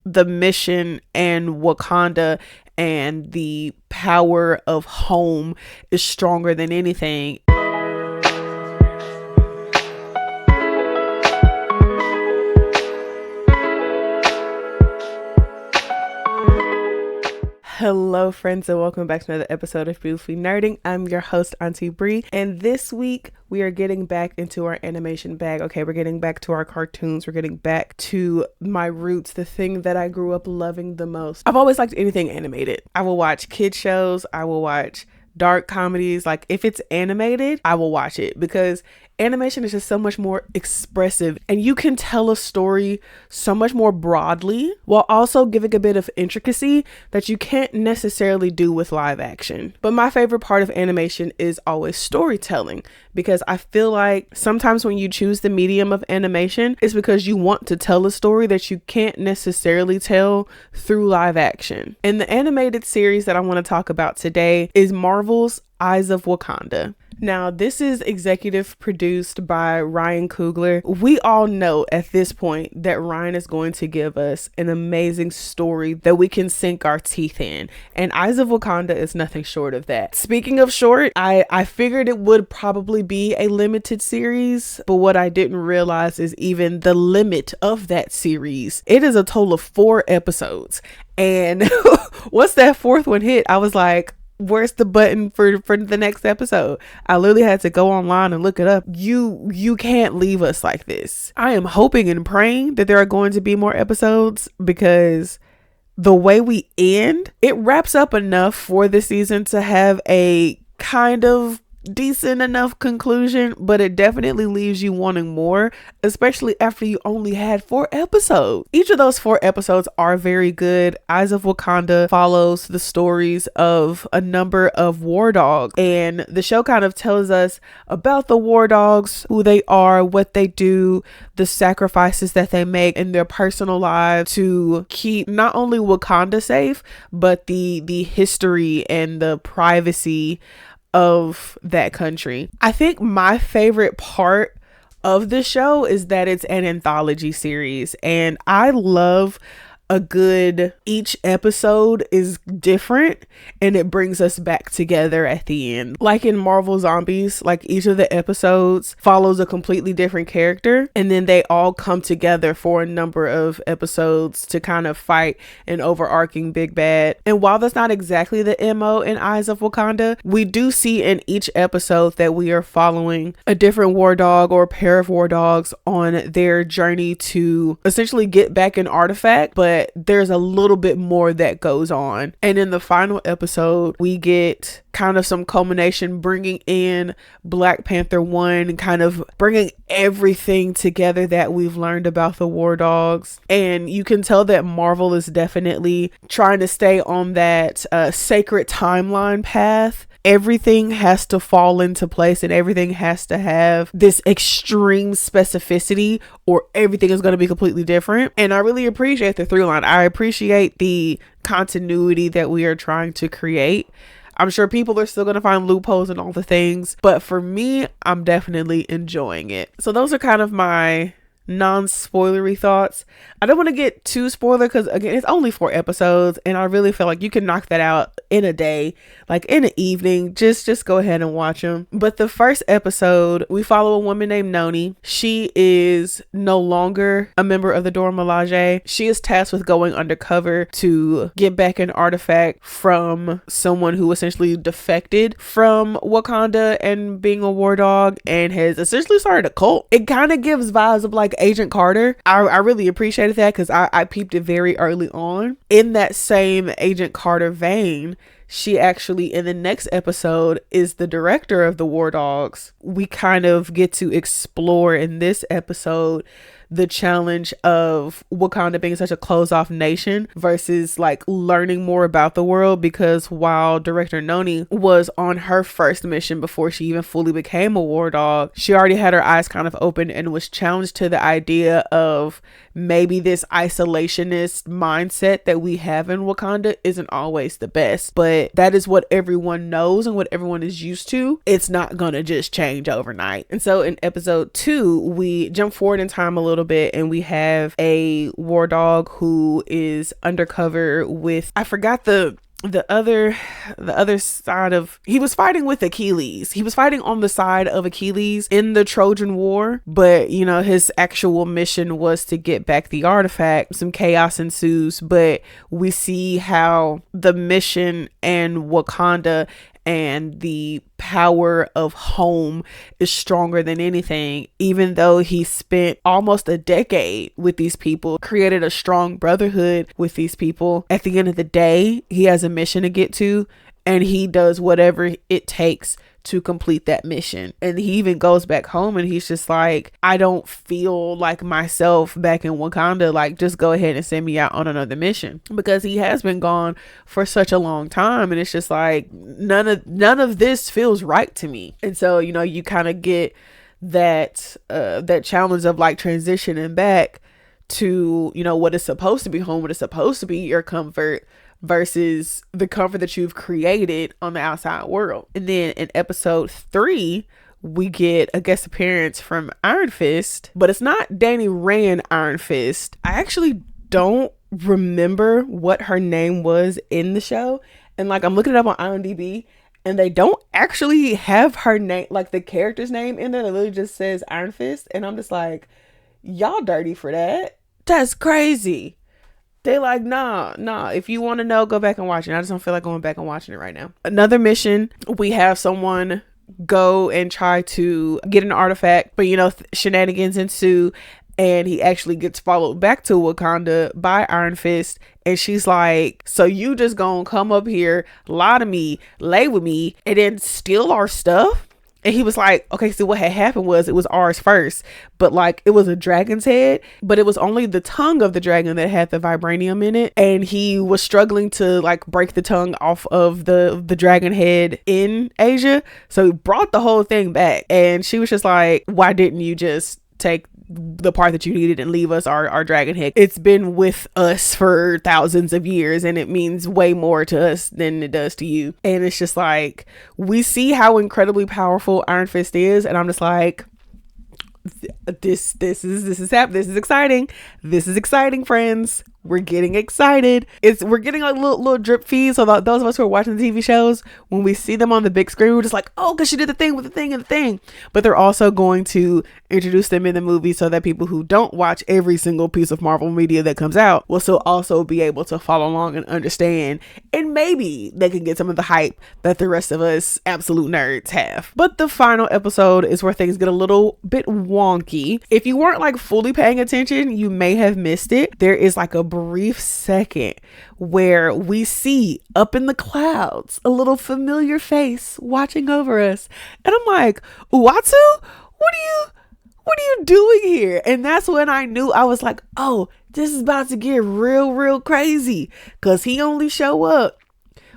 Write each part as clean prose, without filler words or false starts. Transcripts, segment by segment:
the mission and Wakanda and the power of home is stronger than anything. Hello friends, and welcome back to another episode of Beautifully Nerding. I'm your host, Auntie Bri, and this week we are getting back into our animation bag. Okay, we're getting back to our cartoons. We're getting back to my roots, the thing that I grew up loving the most. I've always liked anything animated. I will watch kid shows. I will watch dark comedies. Like, if it's animated, I will watch it because animation is just so much more expressive and you can tell a story so much more broadly while also giving a bit of intricacy that you can't necessarily do with live action. But my favorite part of animation is always storytelling, because I feel like sometimes when you choose the medium of animation, it's because you want to tell a story that you can't necessarily tell through live action. And the animated series that I want to talk about today is Marvel's Eyes of Wakanda. Now, this is executive produced by Ryan Coogler. We all know at this point that Ryan is going to give us an amazing story that we can sink our teeth in. And Eyes of Wakanda is nothing short of that. Speaking of short, I figured it would probably be a limited series, but what I didn't realize is even the limit of that series. It is a total of 4 episodes. And once that 4th one hit, I was like, where's the button for the next episode? I literally had to go online and look it up. You can't leave us like this. I am hoping and praying that there are going to be more episodes, because the way we end, it wraps up enough for the season to have a kind of decent enough conclusion, but it definitely leaves you wanting more, especially after you only had 4 episodes. Each of those 4 episodes are very good. Eyes of Wakanda follows the stories of a number of war dogs, and the show kind of tells us about the war dogs, who they are, what they do, the sacrifices that they make in their personal lives to keep not only Wakanda safe, but the history and the privacy of that country. I think my favorite part of the show is that it's an anthology series, and I love a good, each episode is different and it brings us back together at the end. Like in Marvel Zombies, like each of the episodes follows a completely different character, and then they all come together for a number of episodes to kind of fight an overarching big bad. And while that's not exactly the MO in Eyes of Wakanda, we do see in each episode that we are following a different war dog or a pair of war dogs on their journey to essentially get back an artifact, but there's a little bit more that goes on. And in the final episode, we get kind of some culmination, bringing in Black Panther 1, kind of bringing everything together that we've learned about the war dogs. And you can tell that Marvel is definitely trying to stay on that sacred timeline path. Everything has to fall into place and everything has to have this extreme specificity, or everything is going to be completely different. And I really appreciate the through line. I appreciate the continuity that we are trying to create. I'm sure people are still going to find loopholes and all the things, but for me, I'm definitely enjoying it. So those are kind of my non-spoilery thoughts. I don't want to get too spoiler because, again, it's only 4 episodes and I really feel like you can knock that out in a day, like in an evening. Just go ahead and watch them. But the first episode, we follow a woman named Noni. She is no longer a member of the Dora Milaje. She is tasked with going undercover to get back an artifact from someone who essentially defected from Wakanda and being a war dog and has essentially started a cult. It kind of gives vibes of like Agent Carter. I really appreciated that because I peeped it very early on. In that same Agent Carter vein, she actually in the next episode is the director of the War Dogs. We kind of get to explore in this episode the challenge of Wakanda being such a closed off nation versus like learning more about the world, because while director Noni was on her first mission before she even fully became a war dog, she already had her eyes kind of open and was challenged to the idea of maybe this isolationist mindset that we have in Wakanda isn't always the best, but that is what everyone knows and what everyone is used to. It's not gonna just change overnight. And so in episode 2, we jump forward in time a little little bit, and we have a war dog who is undercover with, I forgot the other side of, he was fighting with Achilles. He was fighting on the side of Achilles in the Trojan War, but you know, his actual mission was to get back the artifact. Some chaos ensues, but we see how the mission and Wakanda and the power of home is stronger than anything. Even though he spent almost a decade with these people, created a strong brotherhood with these people, at the end of the day, he has a mission to get to, and he does whatever it takes to complete that mission. And he even goes back home and he's just like, I don't feel like myself back in Wakanda, like just go ahead and send me out on another mission, because he has been gone for such a long time, and it's just like none of this feels right to me. And so, you know, you kind of get that challenge of like transitioning back to, you know, what is supposed to be home, what is supposed to be your comfort, versus the comfort that you've created on the outside world. And then in episode 3, we get a guest appearance from Iron Fist, but it's not Danny Rand Iron Fist. I actually don't remember what her name was in the show. And like, I'm looking it up on IMDb, and they don't actually have her name, like the character's name in there. It literally just says Iron Fist. And I'm just like, y'all dirty for that. That's crazy. They like, nah, if you want to know, go back and watch it. I just don't feel like going back and watching it right now. Another mission, we have someone go and try to get an artifact, but you know, shenanigans ensue, and he actually gets followed back to Wakanda by Iron Fist. And she's like, so you just gonna come up here, lie to me, lay with me, and then steal our stuff? And he was like, okay, so what had happened was it was ours first, but like it was a dragon's head, but it was only the tongue of the dragon that had the vibranium in it. And he was struggling to like break the tongue off of the dragon head in Asia. So he brought the whole thing back. And she was just like, why didn't you just take the part that you needed and leave us our dragon head? It's been with us for thousands of years, and it means way more to us than it does to you. And it's just like, we see how incredibly powerful Iron Fist is, and I'm just like, this is exciting. This is exciting, friends. We're getting excited. We're getting like little drip feeds. So those of us who are watching the TV shows, when we see them on the big screen, we're just like, oh, because she did the thing with the thing and the thing. But they're also going to introduce them in the movie so that people who don't watch every single piece of Marvel media that comes out will still also be able to follow along and understand. And maybe they can get some of the hype that the rest of us absolute nerds have. But the final episode is where things get a little bit wonky. If you weren't like fully paying attention, you may have missed it. There is like a brief second where we see up in the clouds a little familiar face watching over us, and I'm like, Uatu, what are you doing here? And that's when I knew. I was like, oh, this is about to get real crazy, because he only show up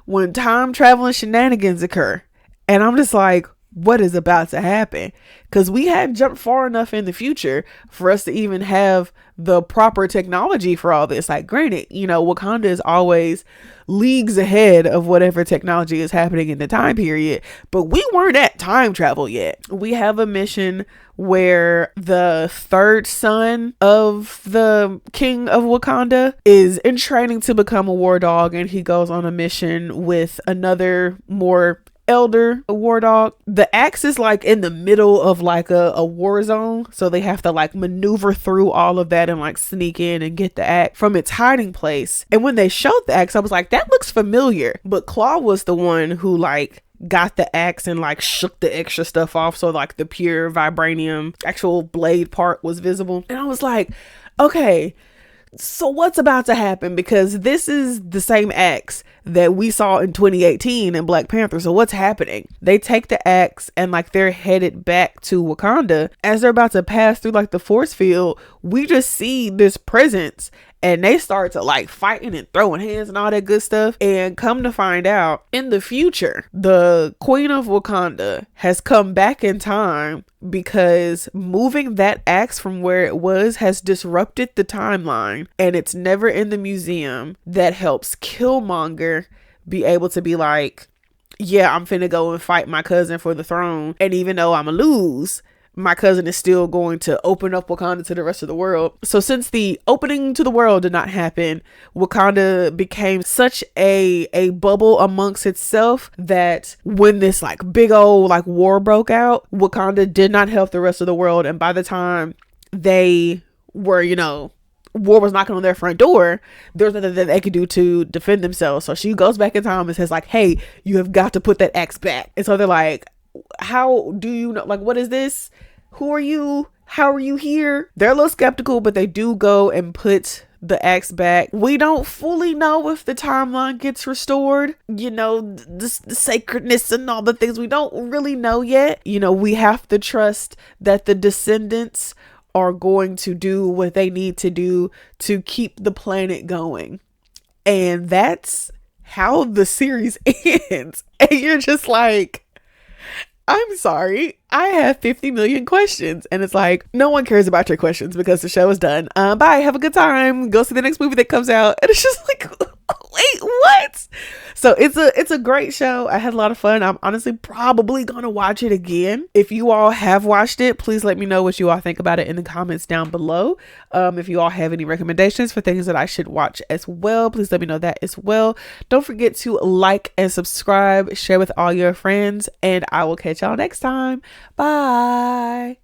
when time traveling shenanigans occur. And I'm just like, what is about to happen? Because we hadn't jumped far enough in the future for us to even have the proper technology for all this. Like, granted, you know, Wakanda is always leagues ahead of whatever technology is happening in the time period, but we weren't at time travel yet. We have a mission where the third son of the king of Wakanda is in training to become a war dog, and he goes on a mission with another more elder war dog. The axe is like in the middle of like a war zone, so they have to like maneuver through all of that and like sneak in and get the axe from its hiding place. And when they showed the axe, I was like, that looks familiar. But Claw was the one who like got the axe and like shook the extra stuff off, so like the pure vibranium actual blade part was visible. And I was like, okay, so what's about to happen? Because this is the same axe that we saw in 2018 in Black Panther. So what's happening? They take the axe and like they're headed back to Wakanda. As they're about to pass through like the force field, we just see this presence, and they start to like fighting and throwing hands and all that good stuff. And come to find out, in the future, the Queen of Wakanda has come back in time because moving that axe from where it was has disrupted the timeline, and it's never in the museum. That helps Killmonger be able to be like, yeah, I'm finna go and fight my cousin for the throne, and even though I'ma lose, my cousin is still going to open up Wakanda to the rest of the world. So since the opening to the world did not happen, Wakanda became such a bubble amongst itself that when this like big old like war broke out, Wakanda did not help the rest of the world. And by the time they were, war was knocking on their front door, there's nothing that they could do to defend themselves. So she goes back in time and says like, hey, you have got to put that axe back. And so they're like, how do you know? Like, what is this? Who are you? How are you here? They're a little skeptical, but they do go and put the axe back. We don't fully know if the timeline gets restored, the sacredness and all the things. We don't really know yet. We have to trust that the descendants are going to do what they need to do to keep the planet going. And that's how the series ends. And you're just like, I'm sorry, I have 50 million questions. And it's like, no one cares about your questions because the show is done. Bye, have a good time. Go see the next movie that comes out. And it's just like, wait, what? So it's a great show. I had a lot of fun. I'm honestly probably gonna watch it again. If you all have watched it, please let me know what you all think about it in the comments down below. If you all have any recommendations for things that I should watch as well, please let me know that as well. Don't forget to like and subscribe, share with all your friends, and I will catch y'all next time. Bye.